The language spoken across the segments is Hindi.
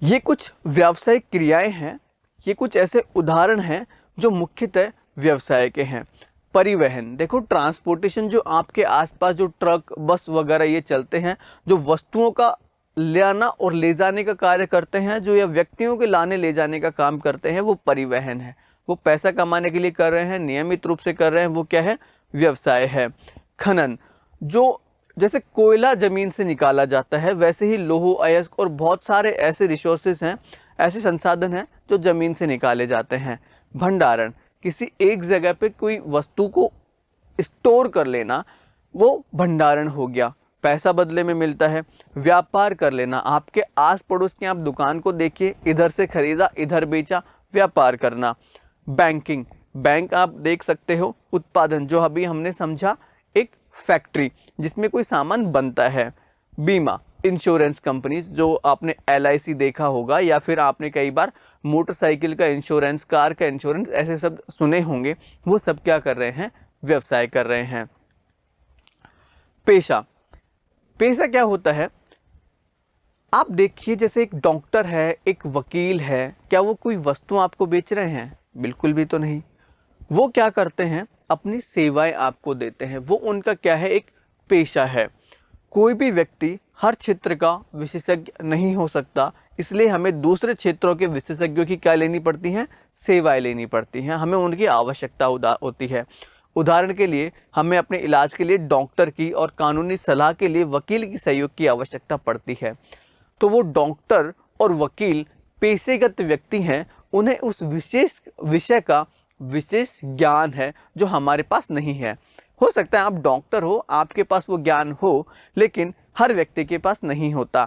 ये कुछ व्यावसायिक क्रियाएं हैं, ये कुछ ऐसे उदाहरण हैं जो मुख्यतः व्यवसाय के हैं। परिवहन, देखो ट्रांसपोर्टेशन, जो आपके आसपास जो ट्रक बस वगैरह ये चलते हैं, जो वस्तुओं का ले आना और ले जाने का कार्य करते हैं, जो या व्यक्तियों के लाने ले जाने का काम करते हैं, वो परिवहन है। वो पैसा कमाने के लिए कर रहे हैं, नियमित रूप से कर रहे हैं, वो क्या है? व्यवसाय है। खनन, जो जैसे कोयला जमीन से निकाला जाता है, वैसे ही लौह अयस्क और बहुत सारे ऐसे रिसोर्सेज हैं, ऐसे संसाधन हैं जो जमीन से निकाले जाते हैं। भंडारण, किसी एक जगह पे कोई वस्तु को स्टोर कर लेना, वो भंडारण हो गया, पैसा बदले में मिलता है। व्यापार कर लेना, आपके आस पड़ोस की आप दुकान को देखिए, इधर से खरीदा इधर बेचा, व्यापार करना। बैंकिंग, बैंक आप देख सकते हो। उत्पादन, जो अभी हमने समझा, एक फैक्ट्री जिसमें कोई सामान बनता है। बीमा, इंश्योरेंस कंपनीज, जो आपने LIC देखा होगा, या फिर आपने कई बार मोटरसाइकिल का इंश्योरेंस, कार का इंश्योरेंस, ऐसे शब्द सुने होंगे। वो सब क्या कर रहे हैं? व्यवसाय कर रहे हैं। पेशा, पेशा क्या होता है? आप देखिए, जैसे एक डॉक्टर है, एक वकील है, क्या वो कोई वस्तु आपको बेच रहे हैं? बिल्कुल भी तो नहीं। वो क्या करते हैं? अपनी सेवाएं आपको देते हैं। वो उनका क्या है? एक पेशा है। कोई भी व्यक्ति हर क्षेत्र का विशेषज्ञ नहीं हो सकता, इसलिए हमें दूसरे क्षेत्रों के विशेषज्ञों की क्या लेनी पड़ती हैं? सेवाएं लेनी पड़ती हैं, हमें उनकी आवश्यकता होती है। उदाहरण के लिए, हमें अपने इलाज के लिए डॉक्टर की और कानूनी सलाह के लिए वकील की सहयोग की आवश्यकता पड़ती है। तो वो डॉक्टर और वकील पेशेगत व्यक्ति हैं, उन्हें उस विशेष विषय का विशेष ज्ञान है जो हमारे पास नहीं है। हो सकता है आप डॉक्टर हो, आपके पास वो ज्ञान हो, लेकिन हर व्यक्ति के पास नहीं होता।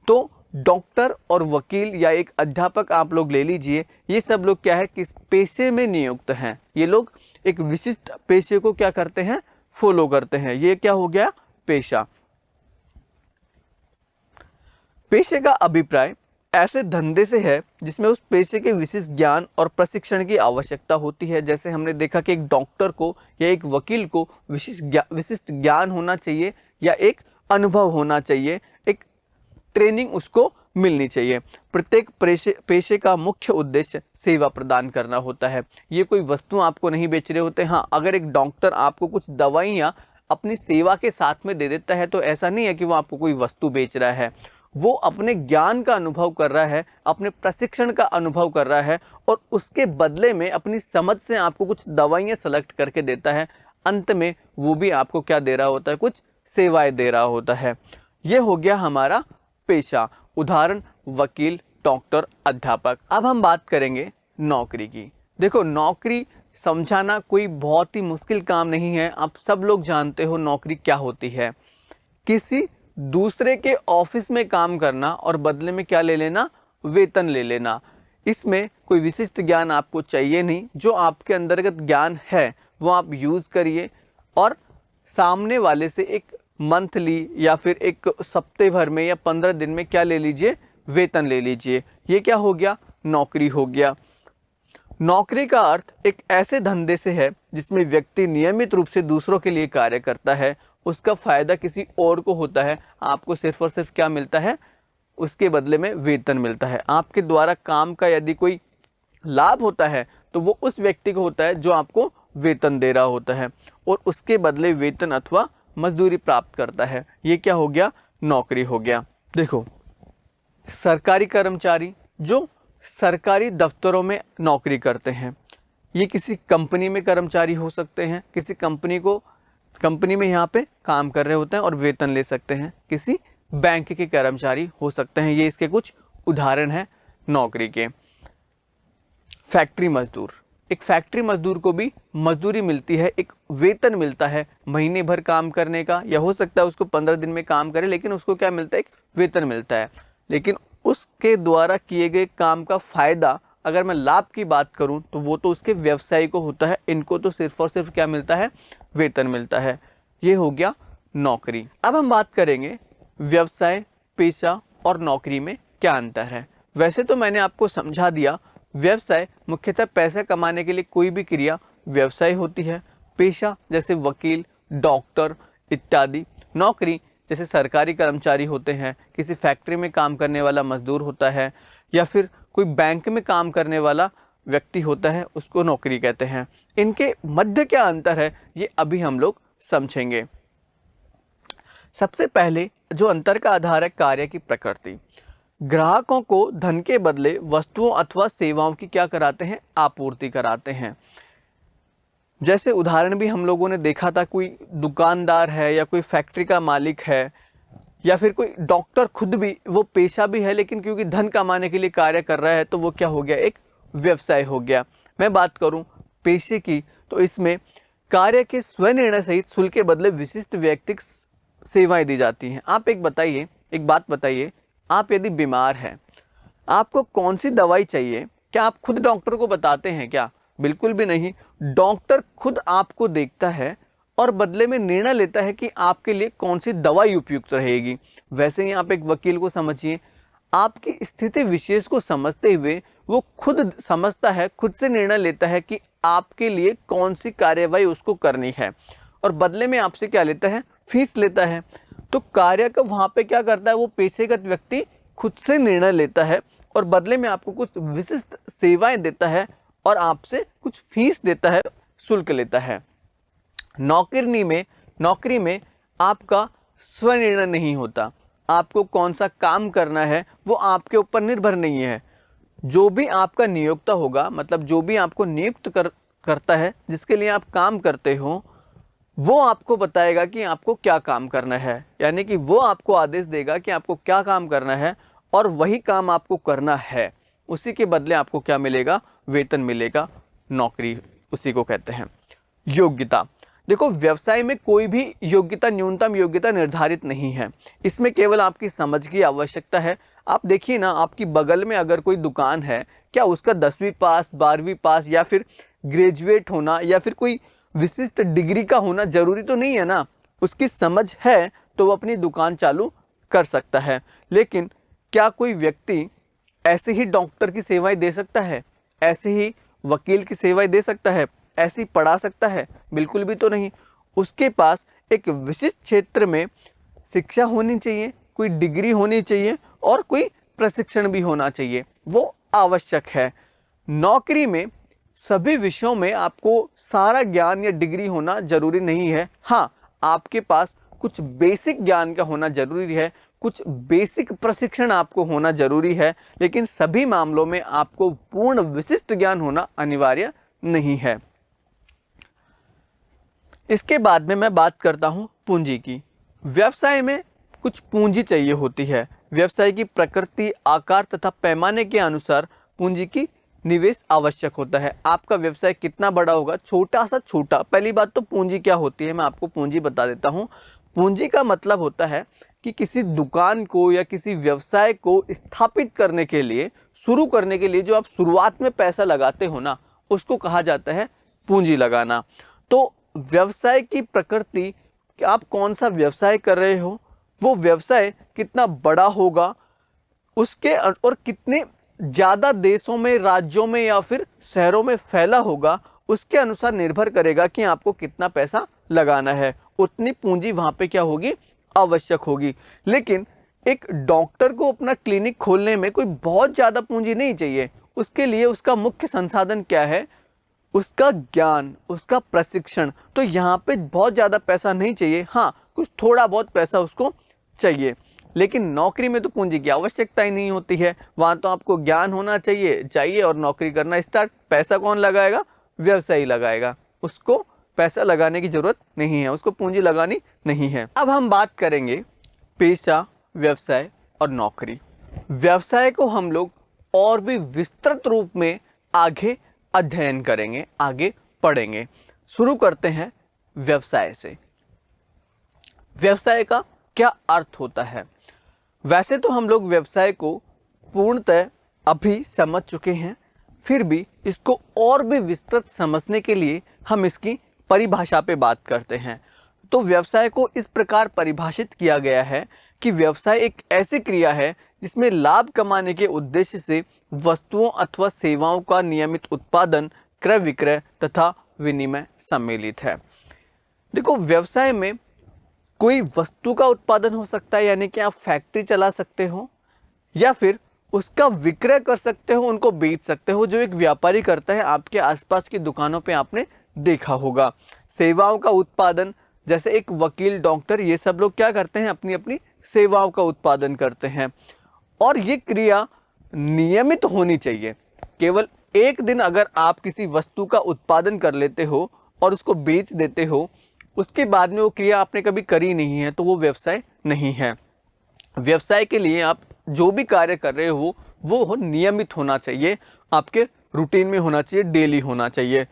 तो डॉक्टर और वकील या एक अध्यापक आप लोग ले लीजिए, ये सब लोग क्या है? किस पेशे में नियुक्त हैं। ये लोग एक विशिष्ट पेशे को क्या करते हैं? फॉलो करते हैं। ये क्या हो गया? पेशा। पेशे का अभिप्राय ऐसे धंधे से है जिसमें उस पेशे के विशिष्ट ज्ञान और प्रशिक्षण की आवश्यकता होती है। जैसे हमने देखा कि एक डॉक्टर को या एक वकील को विशिष्ट ज्ञान होना चाहिए, या एक अनुभव होना चाहिए, एक ट्रेनिंग उसको मिलनी चाहिए। प्रत्येक पेशे का मुख्य उद्देश्य सेवा प्रदान करना होता है। ये कोई वस्तु आपको नहीं बेच रहे होते। हाँ, अगर एक डॉक्टर आपको कुछ दवाइयाँ अपनी सेवा के साथ में दे देता है, तो ऐसा नहीं है कि वो आपको कोई वस्तु बेच रहा है। वो अपने ज्ञान का अनुभव कर रहा है, अपने प्रशिक्षण का अनुभव कर रहा है, और उसके बदले में अपनी समझ से आपको कुछ दवाइयाँ सेलेक्ट करके देता है। अंत में वो भी आपको क्या दे रहा होता है? कुछ सेवाएं दे रहा होता है। ये हो गया हमारा पेशा। उदाहरण, वकील, डॉक्टर, अध्यापक। अब हम बात करेंगे नौकरी की। देखो, नौकरी समझाना कोई बहुत ही मुश्किल काम नहीं है। आप सब लोग जानते हो नौकरी क्या होती है। किसी दूसरे के ऑफिस में काम करना और बदले में क्या ले लेना? वेतन ले लेना। इसमें कोई विशिष्ट ज्ञान आपको चाहिए नहीं। जो आपके अंतर्गत ज्ञान है वो आप यूज़ करिए, और सामने वाले से एक मंथली या फिर एक सप्ते भर में या 15 दिन में क्या ले लीजिए? वेतन ले लीजिए। ये क्या हो गया? नौकरी हो गया। नौकरी का अर्थ एक ऐसे धंधे से है जिसमें व्यक्ति नियमित रूप से दूसरों के लिए कार्य करता है। उसका फायदा किसी और को होता है, आपको सिर्फ और सिर्फ क्या मिलता है? उसके बदले में वेतन मिलता है। आपके द्वारा काम का यदि कोई लाभ होता है तो वो उस व्यक्ति को होता है जो आपको वेतन दे रहा होता है, और उसके बदले वेतन अथवा मजदूरी प्राप्त करता है। ये क्या हो गया? नौकरी हो गया। देखो, सरकारी कर्मचारी जो सरकारी दफ्तरों में नौकरी करते हैं, ये किसी कंपनी में कर्मचारी हो सकते हैं, किसी कंपनी में यहाँ पे काम कर रहे होते हैं और वेतन ले सकते हैं। किसी बैंक के कर्मचारी हो सकते हैं। ये इसके कुछ उदाहरण हैं नौकरी के। फैक्ट्री मजदूर, एक फैक्ट्री मजदूर को भी मजदूरी मिलती है, एक वेतन मिलता है महीने भर काम करने का, या हो सकता है उसको 15 दिन में काम करे, लेकिन उसको क्या मिलता है? एक वेतन मिलता है। लेकिन उसके द्वारा किए गए काम का फायदा, अगर मैं लाभ की बात करूं, तो वो तो उसके व्यवसाय को होता है। इनको तो सिर्फ और सिर्फ क्या मिलता है? वेतन मिलता है। ये हो गया नौकरी। अब हम बात करेंगे व्यवसाय, पेशा और नौकरी में क्या अंतर है। वैसे तो मैंने आपको समझा दिया, व्यवसाय मुख्यतः पैसा कमाने के लिए कोई भी क्रिया व्यवसाय होती है। पेशा जैसे वकील, डॉक्टर इत्यादि। नौकरी जैसे सरकारी कर्मचारी होते हैं, किसी फैक्ट्री में काम करने वाला मजदूर होता है, या फिर कोई बैंक में काम करने वाला व्यक्ति होता है, उसको नौकरी कहते हैं। इनके मध्य क्या अंतर है ये अभी हम लोग समझेंगे। सबसे पहले जो अंतर का आधार है कार्य की प्रकृति। ग्राहकों को धन के बदले वस्तुओं अथवा सेवाओं की क्या कराते हैं, आपूर्ति कराते हैं। जैसे उदाहरण भी हम लोगों ने देखा था, कोई दुकानदार है या कोई फैक्ट्री का मालिक है या फिर कोई डॉक्टर खुद भी, वो पेशा भी है लेकिन क्योंकि धन कमाने के लिए कार्य कर रहा है तो वो क्या हो गया, एक व्यवसाय हो गया। मैं बात करूं पेशे की तो इसमें कार्य के स्वनिर्णय सहित शुल्क के बदले विशिष्ट व्यक्तिगत सेवाएं दी जाती हैं। आप एक बात बताइए, आप यदि बीमार हैं, आपको कौन सी दवाई चाहिए, क्या आप खुद डॉक्टर को बताते हैं क्या? बिल्कुल भी नहीं। डॉक्टर खुद आपको देखता है और बदले में निर्णय लेता है कि आपके लिए कौन सी दवाई उपयुक्त रहेगी। वैसे ही आप एक वकील को समझिए, आपकी स्थिति विशेष को समझते हुए वो खुद समझता है, खुद से निर्णय लेता है कि आपके लिए कौन सी कार्यवाही उसको करनी है और बदले में आपसे क्या लेता है, फीस लेता है। तो कार्य का वहाँ पे क्या करता है, वो पेशेगत व्यक्ति खुद से निर्णय लेता है और बदले में आपको कुछ विशिष्ट सेवाएं देता है और आपसे कुछ फीस देता है, शुल्क लेता है। नौकरी में आपका स्वनिर्णय नहीं होता। आपको कौन सा काम करना है वो आपके ऊपर निर्भर नहीं है। जो भी आपका नियोक्ता होगा, मतलब जो भी आपको नियुक्त करता है, जिसके लिए आप काम करते हो, वो आपको बताएगा कि आपको क्या काम करना है। यानी कि वो आपको आदेश देगा कि आपको क्या काम करना है और वही काम आपको करना है। उसी के बदले आपको क्या मिलेगा, वेतन मिलेगा। नौकरी उसी को कहते हैं। योग्यता। देखो, व्यवसाय में कोई भी योग्यता, न्यूनतम योग्यता निर्धारित नहीं है। इसमें केवल आपकी समझ की आवश्यकता है। आप देखिए ना, आपकी बगल में अगर कोई दुकान है, क्या उसका 10वीं पास, 12वीं पास या फिर ग्रेजुएट होना या फिर कोई विशिष्ट डिग्री का होना जरूरी तो नहीं है ना। उसकी समझ है तो वो अपनी दुकान चालू कर सकता है। लेकिन क्या कोई व्यक्ति ऐसे ही डॉक्टर की सेवाएं दे सकता है, ऐसे ही वकील की सेवाएं दे सकता है, ऐसे ही पढ़ा सकता है? बिल्कुल भी तो नहीं। उसके पास एक विशिष्ट क्षेत्र में शिक्षा होनी चाहिए, कोई डिग्री होनी चाहिए और कोई प्रशिक्षण भी होना चाहिए, वो आवश्यक है। नौकरी में सभी विषयों में आपको सारा ज्ञान या डिग्री होना जरूरी नहीं है। हाँ, आपके पास कुछ बेसिक ज्ञान का होना जरूरी है, कुछ बेसिक प्रशिक्षण आपको होना जरूरी है, लेकिन सभी मामलों में आपको पूर्ण विशिष्ट ज्ञान होना अनिवार्य नहीं है। इसके बाद में मैं बात करता हूं पूंजी की। व्यवसाय में कुछ पूंजी चाहिए होती है। व्यवसाय की प्रकृति, आकार तथा पैमाने के अनुसार पूंजी की निवेश आवश्यक होता है। आपका व्यवसाय कितना बड़ा होगा, छोटा सा छोटा। पहली बात तो पूंजी क्या होती है, मैं आपको पूंजी बता देता हूं। पूंजी का मतलब होता है कि किसी दुकान को या किसी व्यवसाय को स्थापित करने के लिए, शुरू करने के लिए जो आप शुरुआत में पैसा लगाते हो ना, उसको कहा जाता है पूंजी लगाना। तो व्यवसाय की प्रकृति, कि आप कौन सा व्यवसाय कर रहे हो, वो व्यवसाय कितना बड़ा होगा, उसके और कितने ज़्यादा देशों में, राज्यों में या फिर शहरों में फैला होगा, उसके अनुसार निर्भर करेगा कि आपको कितना पैसा लगाना है। उतनी पूंजी वहाँ पे क्या होगी, आवश्यक होगी। लेकिन एक डॉक्टर को अपना क्लिनिक खोलने में कोई बहुत ज़्यादा पूंजी नहीं चाहिए। उसके लिए उसका मुख्य संसाधन क्या है, उसका ज्ञान, उसका प्रशिक्षण। तो यहाँ पे बहुत ज़्यादा पैसा नहीं चाहिए। हाँ, कुछ थोड़ा बहुत पैसा उसको चाहिए। लेकिन नौकरी में तो पूंजी की आवश्यकता ही नहीं होती है। वहाँ तो आपको ज्ञान होना चाहिए और नौकरी करना स्टार्ट। पैसा कौन लगाएगा, व्यवसायी लगाएगा। उसको पैसा लगाने की जरूरत नहीं है, उसको पूंजी लगानी नहीं है। अब हम बात करेंगे पेशा, व्यवसाय और नौकरी। व्यवसाय को हम लोग और भी विस्तृत रूप में आगे अध्ययन करेंगे, आगे पढ़ेंगे। शुरू करते हैं व्यवसाय से। व्यवसाय का क्या अर्थ होता है? वैसे तो हम लोग व्यवसाय को पूर्णतः अभी समझ चुके हैं, फिर भी इसको और भी विस्तृत समझने के लिए हम इसकी परिभाषा पे बात करते हैं। तो व्यवसाय को इस प्रकार परिभाषित किया गया है कि व्यवसाय एक ऐसी क्रिया है जिसमें लाभ कमाने के उद्देश्य से वस्तुओं अथवा सेवाओं का नियमित उत्पादन, क्रय विक्रय तथा विनिमय सम्मिलित है। देखो, व्यवसाय में कोई वस्तु का उत्पादन हो सकता है, यानी कि आप फैक्ट्री चला सकते हो, या फिर उसका विक्रय कर सकते हो, उनको बेच सकते हो, जो एक व्यापारी करता है। आपके आसपास की दुकानों पे आपने देखा होगा। सेवाओं का उत्पादन, जैसे एक वकील, डॉक्टर, ये सब लोग क्या करते हैं, अपनी अपनी सेवाओं का उत्पादन करते हैं। और ये क्रिया नियमित होनी चाहिए। केवल एक दिन अगर आप किसी वस्तु का उत्पादन कर लेते हो और उसको बेच देते हो, उसके बाद में वो क्रिया आपने कभी करी नहीं है, तो वो व्यवसाय नहीं है। व्यवसाय के लिए आप जो भी कार्य कर रहे हो वो नियमित होना चाहिए, आपके रूटीन में होना चाहिए, डेली होना चाहिए।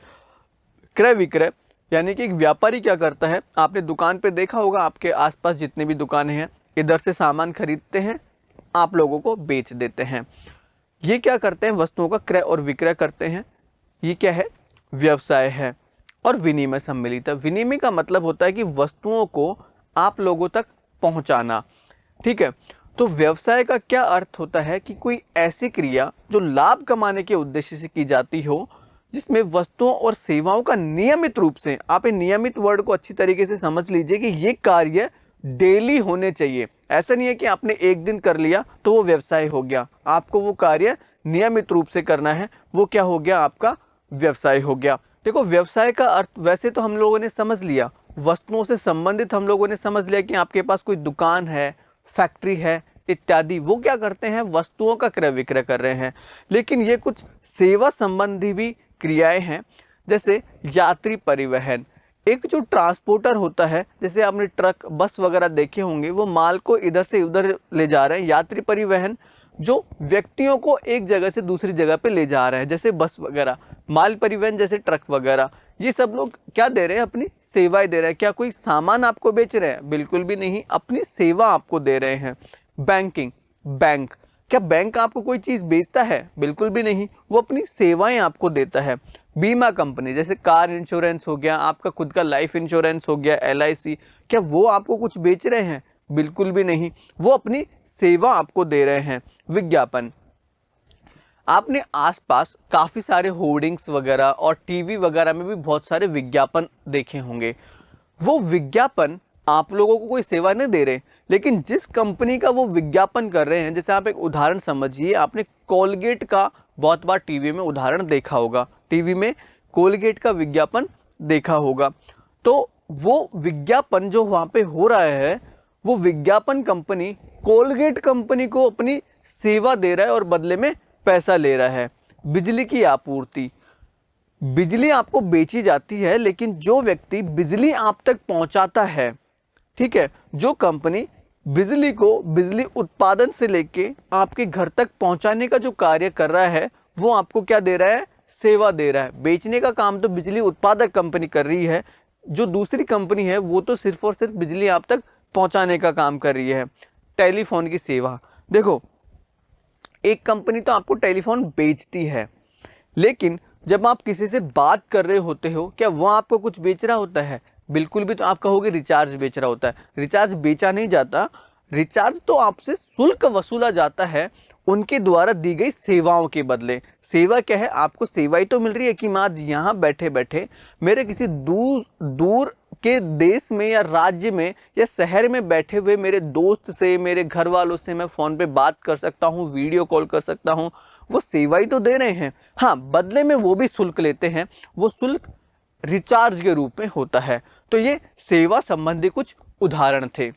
क्रय विक्रय, यानी कि एक व्यापारी क्या करता है, आपने दुकान पे देखा होगा, आपके आसपास जितने भी दुकानें हैं, इधर से सामान खरीदते हैं, आप लोगों को बेच देते हैं। ये क्या करते हैं, वस्तुओं का क्रय और विक्रय करते हैं। ये क्या है, व्यवसाय है। और विनिमय सम्मिलित है। विनिमय का मतलब होता है कि वस्तुओं को आप लोगों तक पहुंचाना। ठीक है, तो व्यवसाय का क्या अर्थ होता है कि कोई ऐसी क्रिया जो लाभ कमाने के उद्देश्य से की जाती हो, जिसमें वस्तुओं और सेवाओं का नियमित रूप से, आप नियमित वर्ड को अच्छी तरीके से समझ लीजिए कि ये कार्य डेली होने चाहिए। ऐसा नहीं है कि आपने एक दिन कर लिया तो वो व्यवसाय हो गया। आपको वो कार्य नियमित रूप से करना है, वो क्या हो गया, आपका व्यवसाय हो गया। देखो, व्यवसाय का अर्थ वैसे तो हम लोगों ने समझ लिया, वस्तुओं से संबंधित हम लोगों ने समझ लिया कि आपके पास कोई दुकान है, फैक्ट्री है इत्यादि, वो क्या करते हैं, वस्तुओं का क्रय विक्रय कर रहे हैं। लेकिन ये कुछ सेवा संबंधी भी क्रियाएं हैं, जैसे यात्री परिवहन। एक जो ट्रांसपोर्टर होता है, जैसे आपने ट्रक, बस वगैरह देखे होंगे, वो माल को इधर से उधर ले जा रहे हैं। यात्री परिवहन जो व्यक्तियों को एक जगह से दूसरी जगह पे ले जा रहे हैं, जैसे बस वगैरह। माल परिवहन जैसे ट्रक वगैरह, ये सब लोग क्या दे रहे हैं, अपनी सेवाएं दे रहे हैं। क्या कोई सामान आपको बेच रहे हैं? बिल्कुल भी नहीं, अपनी सेवा आपको दे रहे हैं। बैंकिंग, बैंक, क्या बैंक आपको कोई चीज़ बेचता है? बिल्कुल भी नहीं, वो अपनी सेवाएं आपको देता है। बीमा कंपनी, जैसे कार इंश्योरेंस हो गया, आपका खुद का लाइफ इंश्योरेंस हो गया, LIC, क्या वो आपको कुछ बेच रहे हैं? बिल्कुल भी नहीं, वो अपनी सेवा आपको दे रहे हैं। विज्ञापन, आपने आसपास काफ़ी सारे होर्डिंग्स वगैरह और टीवी वगैरह में भी बहुत सारे विज्ञापन देखे होंगे। वो विज्ञापन आप लोगों को कोई सेवा नहीं दे रहे, लेकिन जिस कंपनी का वो विज्ञापन कर रहे हैं, जैसे आप एक उदाहरण समझिए, आपने कोलगेट का बहुत बार टीवी में उदाहरण देखा होगा, टीवी में कोलगेट का विज्ञापन देखा होगा। तो वो विज्ञापन जो वहाँ पे हो रहा है, वो विज्ञापन कंपनी कोलगेट कंपनी को अपनी सेवा दे रहा है और बदले में पैसा ले रहा है। बिजली की आपूर्ति, बिजली आपको बेची जाती है, लेकिन जो व्यक्ति बिजली आप तक पहुंचाता है, ठीक है, जो कंपनी बिजली को बिजली उत्पादन से लेके आपके घर तक पहुंचाने का जो कार्य कर रहा है, वो आपको क्या दे रहा है, सेवा दे रहा है। बेचने का काम तो बिजली उत्पादक कंपनी कर रही है, जो दूसरी कंपनी है वो तो सिर्फ और सिर्फ बिजली आप तक पहुंचाने का काम कर रही है। टेलीफोन की सेवा, देखो, एक कंपनी तो आपको टेलीफोन बेचती है, लेकिन जब आप किसी से बात कर रहे होते हो, क्या वो आपको कुछ बेच रहा होता है? बिल्कुल भी। तो आप कहोगे रिचार्ज बेच रहा होता है। रिचार्ज बेचा नहीं जाता, रिचार्ज तो आपसे शुल्क वसूला जाता है उनके द्वारा दी गई सेवाओं के बदले। सेवा क्या है, आपको सेवाई तो मिल रही है कि मैं आज यहाँ बैठे बैठे मेरे किसी दूर के देश में या राज्य में या शहर में बैठे हुए मेरे दोस्त से, मेरे घर वालों से मैं फ़ोन पे बात कर सकता हूँ, वीडियो कॉल कर सकता हूँ। वो सेवाई तो दे रहे हैं, हाँ, बदले में वो भी शुल्क लेते हैं। वो शुल्क रिचार्ज के रूप में होता है। तो ये सेवा संबंधी कुछ उदाहरण थे।